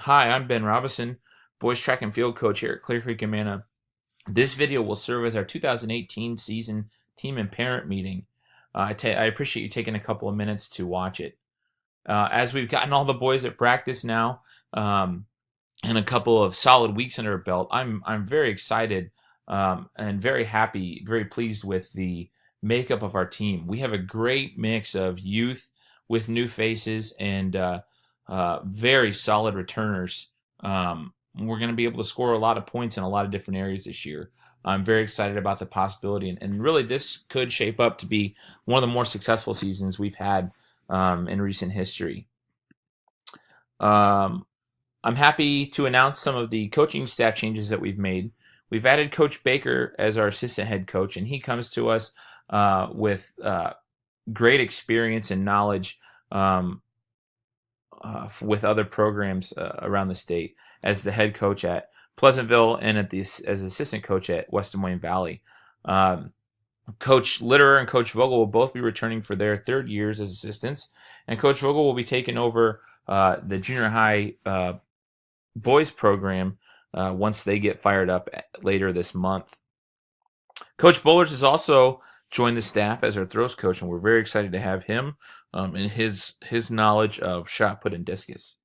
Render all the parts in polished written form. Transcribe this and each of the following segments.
Hi, I'm Ben Robinson, boys track and field coach here at Clear Creek, Amana. This video will serve as our 2018 season team and parent meeting. I appreciate you taking a couple of minutes to watch it. As we've gotten all the boys at practice now, and a couple of solid weeks under our belt, I'm very excited and very happy, very pleased with the makeup of our team. We have a great mix of youth with new faces and very solid returners. We're going to be able to score a lot of points in a lot of different areas this year. I'm very excited about the possibility, and really this could shape up to be one of the more successful seasons we've had in recent history. Um, I'm happy to announce some of the coaching staff changes that we've made. We've added Coach Baker as our assistant head coach, and he comes to us with great experience and knowledge with other programs around the state as the head coach at Pleasantville and as assistant coach at West Des Moines Valley. Coach Litterer and Coach Vogel will both be returning for their third years as assistants, and Coach Vogel will be taking over the junior high boys program once they get fired up later this month. Coach Bullers has also joined the staff as our throws coach, and we're very excited to have him and his knowledge of shot put and discus.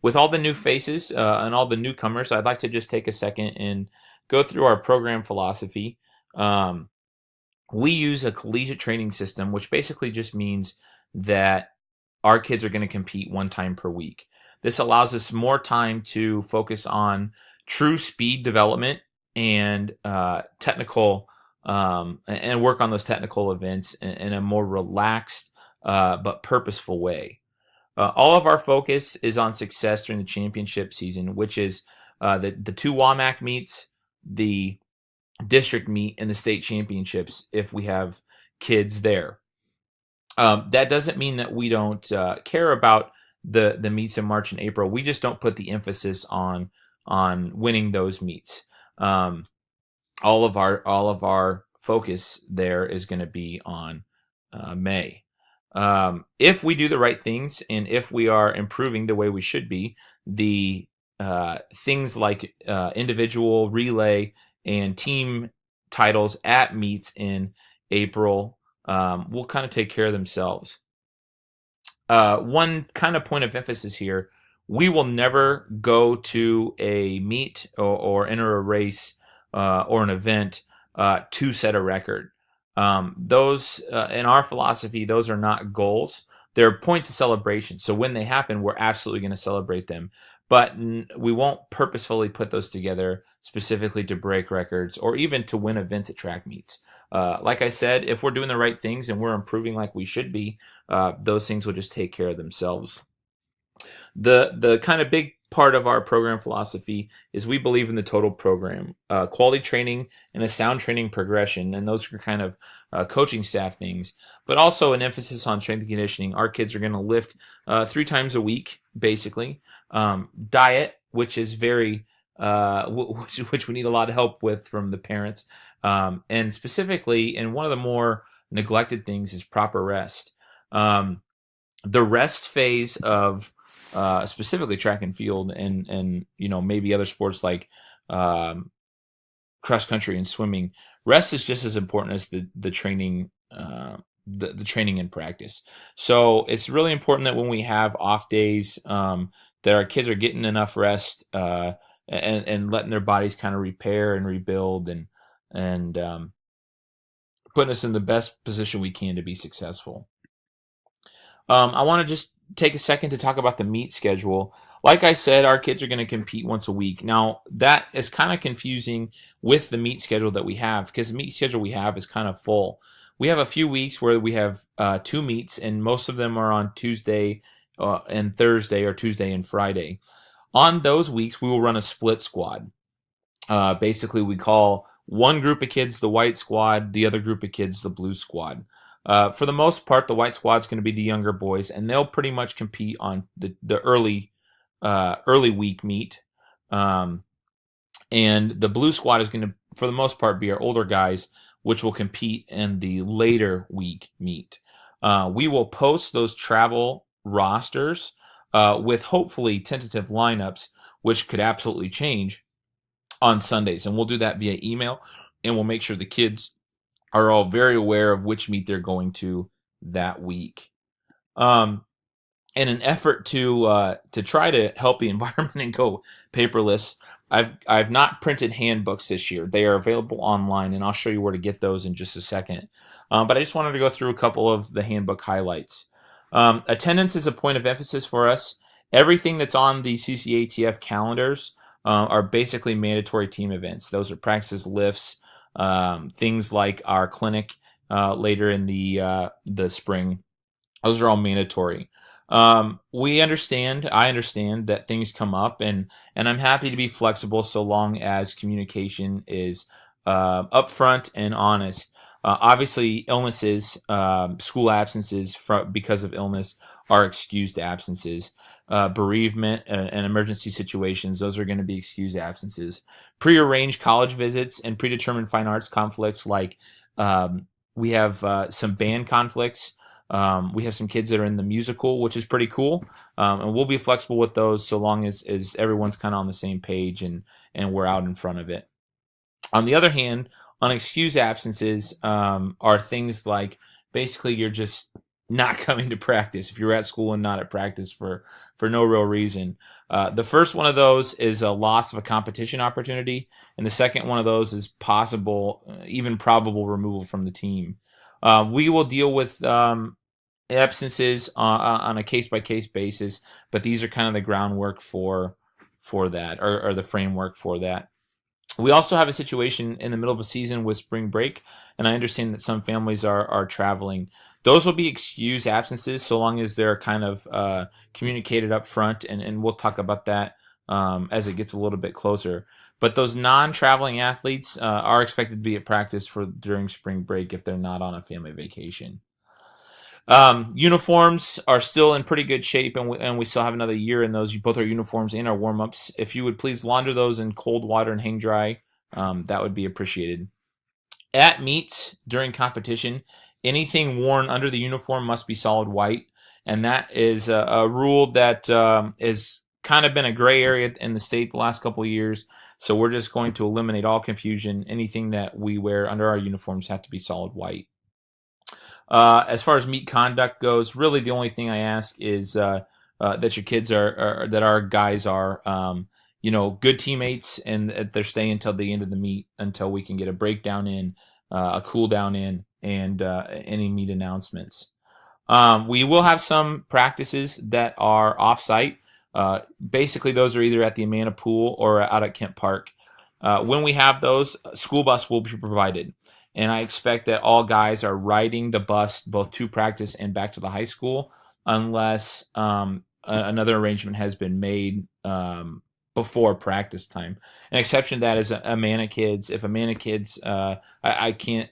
With all the new faces and all the newcomers, I'd like to just take a second and go through our program philosophy. We use a collegiate training system, which basically just means that our kids are going to compete one time per week. This allows us more time to focus on true speed development and technical and work on those technical events in a more relaxed but purposeful way. All of our focus is on success during the championship season, which is the two WAMAC meets, the district meet, and the state championships if we have kids there. That doesn't mean that we don't care about the meets in March and April. We just don't put the emphasis on winning those meets. All of our focus there is going to be on May. If we do the right things and if we are improving the way we should be, the things like individual relay and team titles at meets in April will kind of take care of themselves. One kind of point of emphasis here, we will never go to a meet or enter a race or an event to set a record. Those in our philosophy, those are not goals. They're points of celebration. So when they happen, we're absolutely going to celebrate them. But we won't purposefully put those together specifically to break records or even to win events at track meets. Like I said, if we're doing the right things and we're improving like we should be, those things will just take care of themselves. The kind of big part of our program philosophy is we believe in the total program, quality training and a sound training progression, and those are kind of coaching staff things, but also an emphasis on strength and conditioning. Our kids are going to lift 3 times a week, basically. Diet, which is very which we need a lot of help with from the parents, and specifically, and one of the more neglected things is proper rest. The rest phase of specifically track and field and maybe other sports like cross country and swimming, rest is just as important as the training the training and practice. So it's really important that when we have off days, that our kids are getting enough rest and letting their bodies kind of repair and rebuild and putting us in the best position we can to be successful. I want to just take a second to talk about the meet schedule. Like I said, our kids are going to compete once a week. Now, that is kind of confusing with the meet schedule that we have because the meet schedule we have is kind of full. We have a few weeks where we have 2 meets, and most of them are on Tuesday and Thursday or Tuesday and Friday. On those weeks, we will run a split squad. Basically, we call one group of kids the white squad, the other group of kids the blue squad. For the most part, the white squad is going to be the younger boys, and they'll pretty much compete on the early week meet. And the blue squad is going to, for the most part, be our older guys, which will compete in the later week meet. We will post those travel rosters with hopefully tentative lineups, which could absolutely change on Sundays. And we'll do that via email, and we'll make sure the kids are all very aware of which meet they're going to that week. In an effort to try to help the environment and go paperless, I've not printed handbooks this year. They are available online, and I'll show you where to get those in just a second. But I just wanted to go through a couple of the handbook highlights. Attendance is a point of emphasis for us. Everything that's on the Ccatf calendars are basically mandatory team events. Those are practices, lifts, things like our clinic later in the spring. Those are all mandatory. I understand that things come up, and I'm happy to be flexible so long as communication is upfront and honest. Obviously, illnesses, school absences because of illness are excused absences. Bereavement and emergency situations, those are going to be excused absences. Prearranged college visits and predetermined fine arts conflicts, like we have some band conflicts. We have some kids that are in the musical, which is pretty cool, and we'll be flexible with those so long as everyone's kind of on the same page and we're out in front of it. On the other hand, unexcused absences are things like basically you're just not coming to practice if you're at school and not at practice for no real reason. The first one of those is a loss of a competition opportunity, and the second one of those is possible, even probable removal from the team. We will deal with absences on a case-by-case basis, but these are kind of the groundwork for that, or the framework for that. We also have a situation in the middle of a season with spring break, and I understand that some families are traveling. Those will be excused absences so long as they're kind of communicated up front, and we'll talk about that as it gets a little bit closer. But those non-traveling athletes are expected to be at practice during spring break if they're not on a family vacation. Uniforms are still in pretty good shape, and we still have another year in those, both our uniforms and our warm-ups. If you would please launder those in cold water and hang dry, that would be appreciated. At meets during competition, anything worn under the uniform must be solid white, and that is a rule that has kind of been a gray area in the state the last couple of years. So we're just going to eliminate all confusion. Anything that we wear under our uniforms have to be solid white. As far as meet conduct goes, really the only thing I ask is that your kids that our guys are, good teammates, and that they're staying until the end of the meet until we can get a breakdown in, a cool down in, and any meet announcements. We will have some practices that are off-site. Basically, those are either at the Amana Pool or out at Kent Park. When we have those, school bus will be provided. And I expect that all guys are riding the bus both to practice and back to the high school, unless another arrangement has been made before practice time. An exception to that is Amana kids. If Amana kids, I can't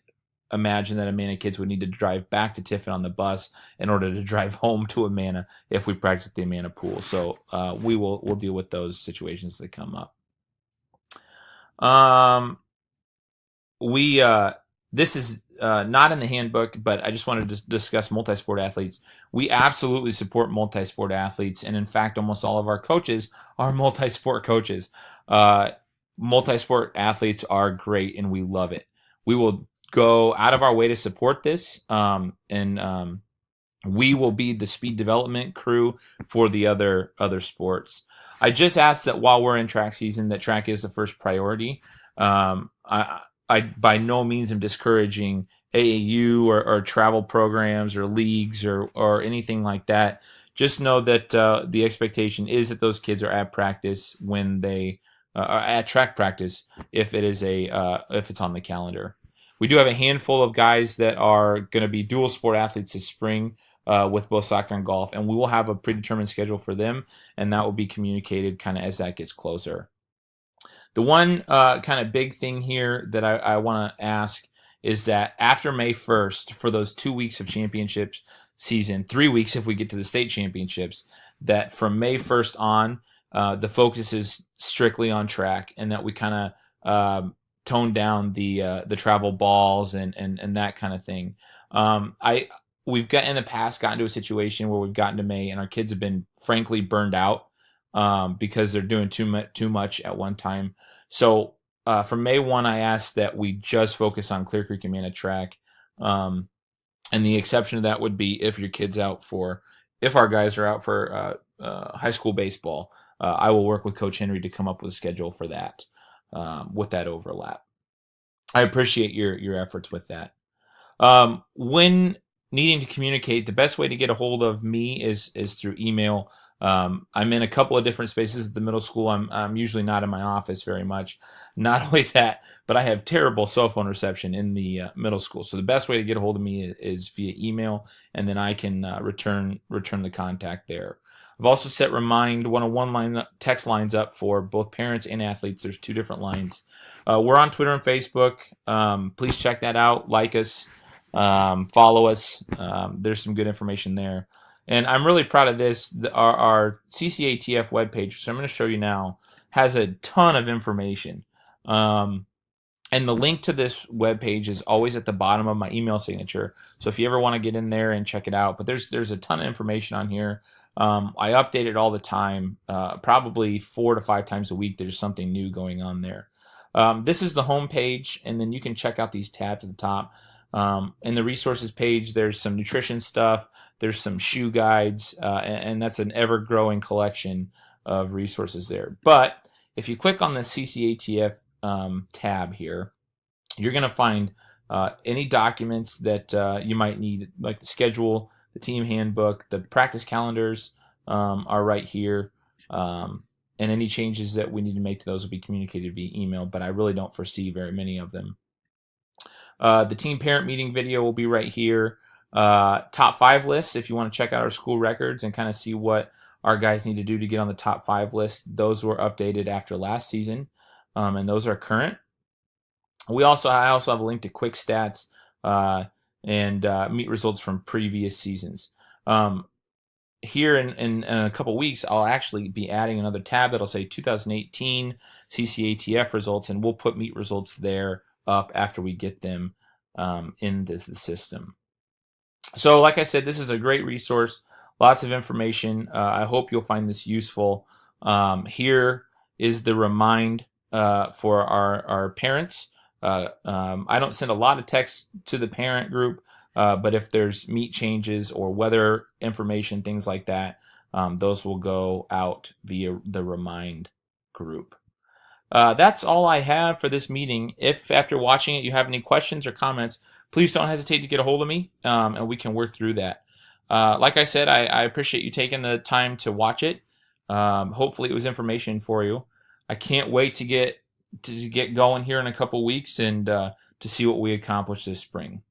imagine that Amana kids would need to drive back to Tiffin on the bus in order to drive home to Amana if we practice at the Amana Pool. So we'll deal with those situations that come up. This is not in the handbook, but I just wanted to discuss Multisport Athletes. We absolutely support Multisport Athletes, and in fact, almost all of our coaches are Multisport coaches. Multisport Athletes are great, and we love it. We will go out of our way to support this, and we will be the speed development crew for the other sports. I just ask that while we're in track season, that track is the first priority. I by no means am discouraging AAU or travel programs or leagues or anything like that. Just know that the expectation is that those kids are at practice when they are at track practice if it's on the calendar. We do have a handful of guys that are going to be dual sport athletes this spring with both soccer and golf, and we will have a predetermined schedule for them, and that will be communicated kind of as that gets closer. The one kind of big thing here that I want to ask is that after May 1st, for those 2 weeks of championships season, 3 weeks if we get to the state championships, that from May 1st on, the focus is strictly on track, and that we kind of tone down the travel balls and that kind of thing. we've got in the past gotten to a situation where we've gotten to May and our kids have been frankly burned out because they're doing too much at one time. So from May 1, I asked that we just focus on Clear Creek and Mana Track. And the exception to that would be if your kid's if our guys are out for high school baseball, I will work with Coach Henry to come up with a schedule for that with that overlap. I appreciate your efforts with that. When needing to communicate, the best way to get a hold of me is through email. I'm in a couple of different spaces at the middle school. I'm usually not in my office very much. Not only that, but I have terrible cell phone reception in the middle school. So the best way to get a hold of me is via email, and then I can return the contact there. I've also set Remind one-on-one line text lines up for both parents and athletes. There's 2 different lines. We're on Twitter and Facebook. Please check that out. Like us. Follow us. There's some good information there. And I'm really proud of this. Our Ccatf webpage, which I'm going to show you now, has a ton of information. And the link to this webpage is always at the bottom of my email signature. So if you ever want to get in there and check it out, but there's a ton of information on here. I update it all the time, probably 4 to 5 times a week. There's something new going on there. This is the home page, and then you can check out these tabs at the top. In the resources page, there's some nutrition stuff. There's some shoe guides, and that's an ever-growing collection of resources there. But if you click on the Ccatf tab here, you're going to find any documents that you might need, like the schedule, the team handbook, the practice calendars are right here. And any changes that we need to make to those will be communicated via email, but I really don't foresee very many of them. The team parent meeting video will be right here. Top 5 lists, if you want to check out our school records and kind of see what our guys need to do to get on the top 5 list. Those were updated after last season, and those are current. I also have a link to quick stats and meet results from previous seasons. Here in a couple weeks, I'll actually be adding another tab that'll say 2018 Ccatf results, and we'll put meet results there up after we get them into the system. So like I said, this is a great resource, lots of information. I hope you'll find this useful. Here is the remind for our parents. I don't send a lot of texts to the parent group, but if there's meet changes or weather information, things like that, those will go out via the remind group. That's all I have for this meeting. If after watching it you have any questions or comments, please don't hesitate to get a hold of me, and we can work through that. Like I said, I appreciate you taking the time to watch it. Hopefully it was information for you. I can't wait to get going here in a couple weeks and to see what we accomplish this spring.